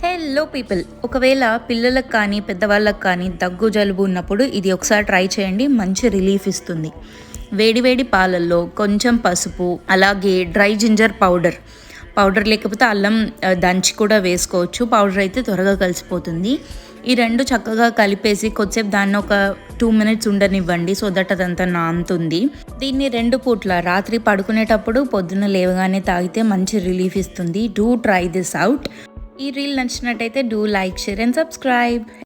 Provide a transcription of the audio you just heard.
Hello people, ఒకవేళ పిల్లలకు కానీ పెద్దవాళ్ళకి కానీ దగ్గు జలుబు ఉన్నప్పుడు ఇది ఒకసారి ట్రై చేయండి. మంచి రిలీఫ్ ఇస్తుంది. వేడి వేడి పాలల్లో కొంచెం పసుపు, అలాగే డ్రై జింజర్ పౌడర్ లేకపోతే అల్లం దంచి కూడా వేసుకోవచ్చు. పౌడర్ అయితే త్వరగా కలిసిపోతుంది. ఈ రెండు చక్కగా కలిపేసి కొద్దిసేపు దాన్ని ఒక 2 minutes ఉండనివ్వండి. సో దట్ అదంతా నానుతుంది. దీన్ని 2 పూట్ల రాత్రి పడుకునేటప్పుడు పొద్దున్న లేవగానే తాగితే మంచి రిలీఫ్ ఇస్తుంది. Do try this out. ఈ రీల్ నచ్చినట్టయితే do like, share and subscribe.